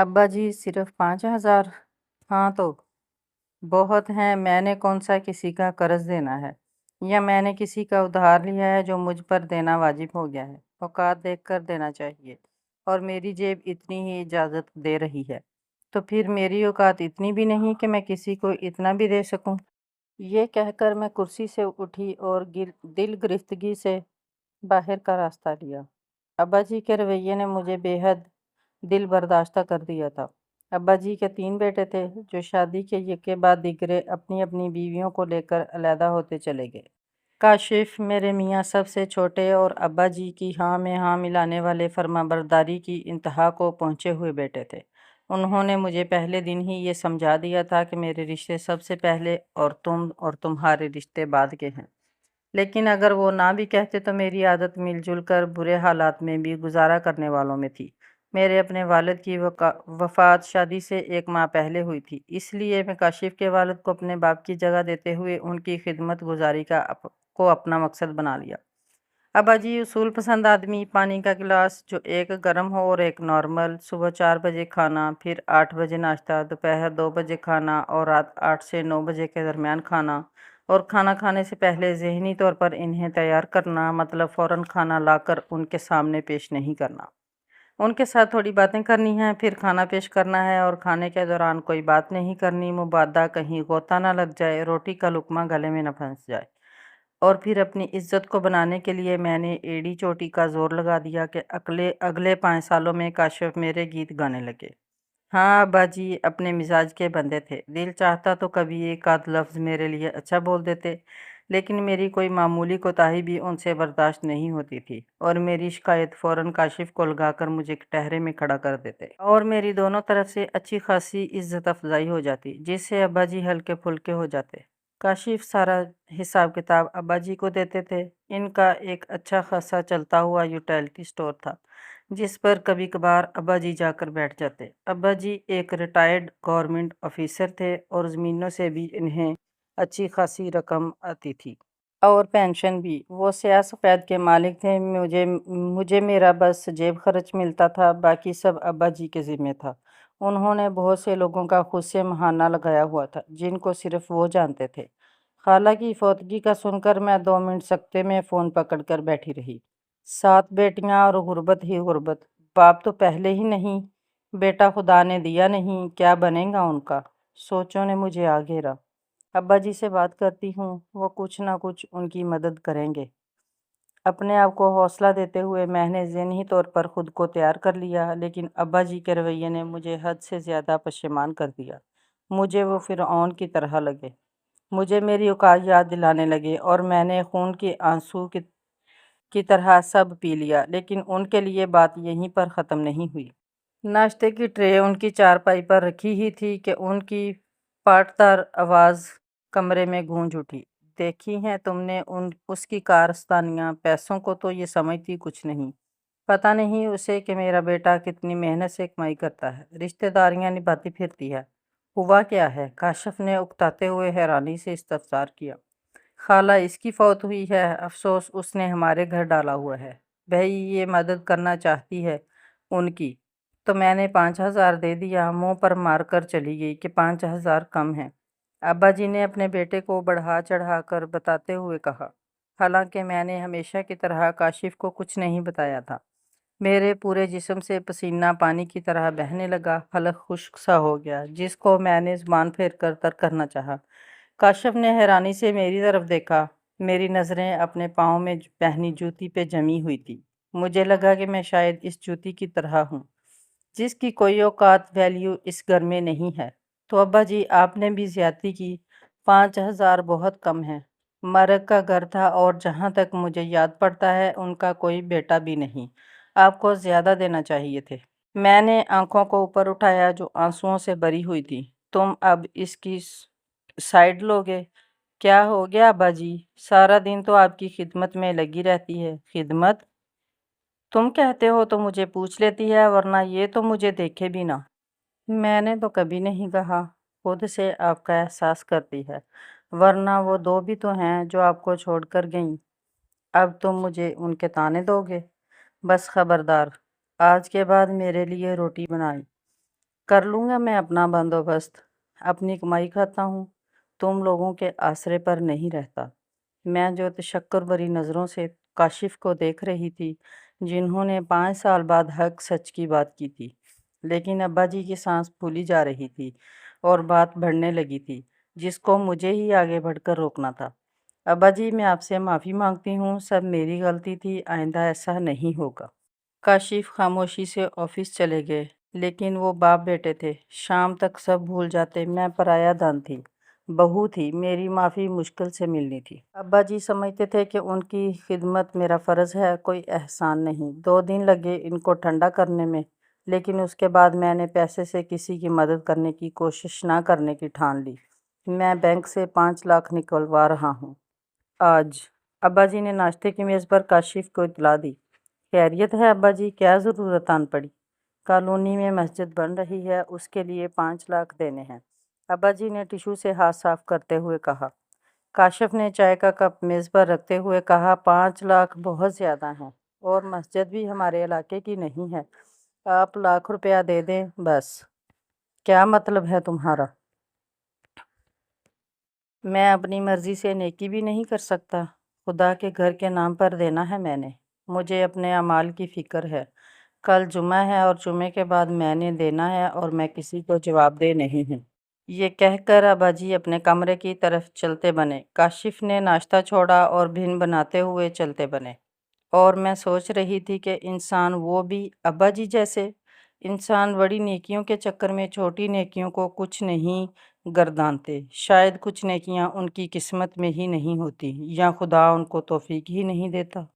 ابا جی صرف 5,000؟ ہاں تو بہت ہیں۔ میں نے کون سا کسی کا قرض دینا ہے، یا میں نے کسی کا ادھار لیا ہے جو مجھ پر دینا واجب ہو گیا ہے؟ اوقات دیکھ کر دینا چاہیے، اور میری جیب اتنی ہی اجازت دے رہی ہے، تو پھر میری اوقات اتنی بھی نہیں کہ میں کسی کو اتنا بھی دے سکوں۔ یہ کہہ کر میں کرسی سے اٹھی اور دل گرفتگی سے باہر کا راستہ لیا۔ ابا جی کے رویے نے مجھے بے حد دل برداشتہ کر دیا تھا۔ ابا جی کے 3 بیٹے تھے، جو شادی کے یکے بعد دیگرے اپنی اپنی بیویوں کو لے کر علیحدہ ہوتے چلے گئے۔ کاشف میرے میاں سب سے چھوٹے اور ابا جی کی ہاں میں ہاں ملانے والے فرمانبرداری کی انتہا کو پہنچے ہوئے بیٹے تھے۔ انہوں نے مجھے پہلے دن ہی یہ سمجھا دیا تھا کہ میرے رشتے سب سے پہلے اور تمہارے رشتے بعد کے ہیں۔ لیکن اگر وہ نہ بھی کہتے تو میری عادت مل جل کر برے حالات میں بھی گزارا کرنے والوں میں تھی۔ میرے اپنے والد کی وفات شادی سے 1 ماہ پہلے ہوئی تھی، اس لیے میں کاشف کے والد کو اپنے باپ کی جگہ دیتے ہوئے ان کی خدمت گزاری کو اپنا مقصد بنا لیا۔ ابا جی اصول پسند آدمی، پانی کا گلاس جو ایک گرم ہو اور ایک نارمل، صبح 4 بجے کھانا، پھر 8 بجے ناشتہ، دوپہر 2 بجے کھانا اور رات 8 سے 9 بجے کے درمیان کھانا، اور کھانا کھانے سے پہلے ذہنی طور پر انہیں تیار کرنا، مطلب فوراً کھانا لا کر ان کے سامنے پیش نہیں کرنا۔ ان کے ساتھ تھوڑی باتیں کرنی ہیں، پھر کھانا پیش کرنا ہے، اور کھانے کے دوران کوئی بات نہیں کرنی، مبادا کہیں غوطہ نہ لگ جائے، روٹی کا لقمہ گلے میں نہ پھنس جائے۔ اور پھر اپنی عزت کو بنانے کے لیے میں نے ایڑی چوٹی کا زور لگا دیا کہ اگلے 5 سالوں میں کاشف میرے گیت گانے لگے۔ ہاں ابا جی اپنے مزاج کے بندے تھے، دل چاہتا تو کبھی ایک آدھ لفظ میرے لیے اچھا بول دیتے، لیکن میری کوئی معمولی کوتاہی بھی ان سے برداشت نہیں ہوتی تھی، اور میری شکایت فوراً کاشف کو لگا کر مجھے کٹہرے میں کھڑا کر دیتے، اور میری دونوں طرف سے اچھی خاصی عزت افزائی ہو جاتی، جس سے ابا جی ہلکے پھلکے ہو جاتے۔ کاشف سارا حساب کتاب ابا جی کو دیتے تھے۔ ان کا ایک اچھا خاصا چلتا ہوا یوٹیلٹی سٹور تھا، جس پر کبھی کبھار ابا جی جا کر بیٹھ جاتے۔ ابا جی ایک ریٹائرڈ گورنمنٹ آفیسر تھے، اور زمینوں سے بھی انہیں اچھی خاصی رقم آتی تھی، اور پینشن بھی۔ وہ سیاہ سفید کے مالک تھے۔ مجھے میرا بس جیب خرچ ملتا تھا، باقی سب ابا جی کے ذمہ تھا۔ انہوں نے بہت سے لوگوں کا خود سے ماہانہ لگایا ہوا تھا، جن کو صرف وہ جانتے تھے۔ خالہ کی فوتگی کا سن کر میں 2 منٹ سکتے میں فون پکڑ کر بیٹھی رہی۔ 7 بیٹیاں اور غربت ہی غربت، باپ تو پہلے ہی نہیں، بیٹا خدا نے دیا نہیں، کیا بنے گا ان کا؟ سوچوں نے مجھے آ گھیرا۔ ابا جی سے بات کرتی ہوں، وہ کچھ نہ کچھ ان کی مدد کریں گے۔ اپنے آپ کو حوصلہ دیتے ہوئے میں نے ذہنی طور پر خود کو تیار کر لیا، لیکن ابا جی کے رویے نے مجھے حد سے زیادہ پشیمان کر دیا۔ مجھے وہ فرعون کی طرح لگے، مجھے میری اوقات یاد دلانے لگے، اور میں نے خون کے آنسو کی طرح سب پی لیا، لیکن ان کے لیے بات یہیں پر ختم نہیں ہوئی۔ ناشتے کی ٹرے ان کی چارپائی پر رکھی ہی تھی کہ ان کی پاٹدار آواز کمرے میں گونج اٹھی۔ دیکھی ہیں تم نے اس کی کارستانیاں؟ پیسوں کو تو یہ سمجھتی کچھ نہیں، پتہ نہیں اسے کہ میرا بیٹا کتنی محنت سے کمائی کرتا ہے، رشتہ داریاں نبھاتی پھرتی ہے۔ ہوا کیا ہے؟ کاشف نے اکتاتے ہوئے حیرانی سے استفسار کیا۔ خالہ اس کی فوت ہوئی ہے، افسوس اس نے ہمارے گھر ڈالا ہوا ہے۔ بھئی یہ مدد کرنا چاہتی ہے ان کی، تو میں نے 5,000 دے دیا، منہ پر مار کر چلی گئی کہ 5,000 کم ہیں۔ ابا جی نے اپنے بیٹے کو بڑھا چڑھا کر بتاتے ہوئے کہا، حالانکہ میں نے ہمیشہ کی طرح کاشف کو کچھ نہیں بتایا تھا۔ میرے پورے جسم سے پسینہ پانی کی طرح بہنے لگا، حلق خشک سا ہو گیا، جس کو میں نے زبان پھیر کر ترک کرنا چاہا۔ کاشف نے حیرانی سے میری طرف دیکھا۔ میری نظریں اپنے پاؤں میں پہنی جوتی پہ جمی ہوئی تھی۔ مجھے لگا کہ میں شاید اس جوتی کی طرح ہوں، جس کی کوئی اوقات ویلیو اس گھر میں نہیں ہے۔ تو ابا جی آپ نے بھی زیادتی کی، 5,000 بہت کم ہے۔ مرگ کا گھر تھا، اور جہاں تک مجھے یاد پڑتا ہے ان کا کوئی بیٹا بھی نہیں، آپ کو زیادہ دینا چاہیے تھے۔ میں نے آنکھوں کو اوپر اٹھایا جو آنسوؤں سے بھری ہوئی تھی۔ تم اب اس کی سائیڈ لوگے؟ کیا ہو گیا ابا جی؟ سارا دن تو آپ کی خدمت میں لگی رہتی ہے۔ خدمت؟ تم کہتے ہو تو مجھے پوچھ لیتی ہے، ورنہ یہ تو مجھے دیکھے بھی نہ۔ میں نے تو کبھی نہیں کہا، خود سے آپ کا احساس کرتی ہے، ورنہ وہ 2 بھی تو ہیں جو آپ کو چھوڑ کر گئیں۔ اب تم مجھے ان کے طعنے دو گے؟ بس خبردار، آج کے بعد میرے لیے روٹی بنائی کر لوں گا میں اپنا بندوبست، اپنی کمائی کھاتا ہوں، تم لوگوں کے آسرے پر نہیں رہتا۔ میں جو تشکر بھری نظروں سے کاشف کو دیکھ رہی تھی، جنہوں نے 5 سال بعد حق سچ کی بات کی تھی، لیکن ابا جی کی سانس پھولی جا رہی تھی اور بات بڑھنے لگی تھی، جس کو مجھے ہی آگے بڑھ کر روکنا تھا۔ ابا جی، میں آپ سے معافی مانگتی ہوں، سب میری غلطی تھی، آئندہ ایسا نہیں ہوگا۔ کاشف خاموشی سے آفس چلے گئے، لیکن وہ باپ بیٹے تھے، شام تک سب بھول جاتے۔ میں پرایا دان تھی، بہو تھی، میری معافی مشکل سے ملنی تھی۔ ابا جی سمجھتے تھے کہ ان کی خدمت میرا فرض ہے، کوئی احسان نہیں۔ 2 دن لگے ان کو ٹھنڈا کرنے میں، لیکن اس کے بعد میں نے پیسے سے کسی کی مدد کرنے کی کوشش نہ کرنے کی ٹھان لی۔ میں بینک سے 5 لاکھ نکلوا رہا ہوں آج۔ ابا جی نے ناشتے کی میز پر کاشف کو اطلاع دی۔ خیریت ہے ابا جی، کیا ضرورت آن پڑی؟ کالونی میں مسجد بن رہی ہے، اس کے لیے 5 لاکھ دینے ہیں، ابا جی نے ٹشو سے ہاتھ صاف کرتے ہوئے کہا۔ کاشف نے چائے کا کپ میز پر رکھتے ہوئے کہا، 5 لاکھ بہت زیادہ ہیں، اور مسجد بھی ہمارے علاقے کی نہیں ہے، آپ لاکھ روپیہ دے دیں بس۔ کیا مطلب ہے تمہارا؟ میں اپنی مرضی سے نیکی بھی نہیں کر سکتا، خدا کے گھر کے نام پر دینا ہے میں نے، مجھے اپنے اعمال کی فکر ہے۔ کل جمعہ ہے اور جمعے کے بعد میں نے دینا ہے اور میں کسی کو جواب دہ نہیں ہوں۔ یہ کہہ کر ابا جی اپنے کمرے کی طرف چلتے بنے۔ کاشف نے ناشتہ چھوڑا اور بھن بناتے ہوئے چلتے بنے، اور میں سوچ رہی تھی کہ انسان، وہ بھی ابا جی جیسے انسان، بڑی نیکیوں کے چکر میں چھوٹی نیکیوں کو کچھ نہیں گردانتے۔ شاید کچھ نیکیاں ان کی قسمت میں ہی نہیں ہوتی، یا خدا ان کو توفیق ہی نہیں دیتا۔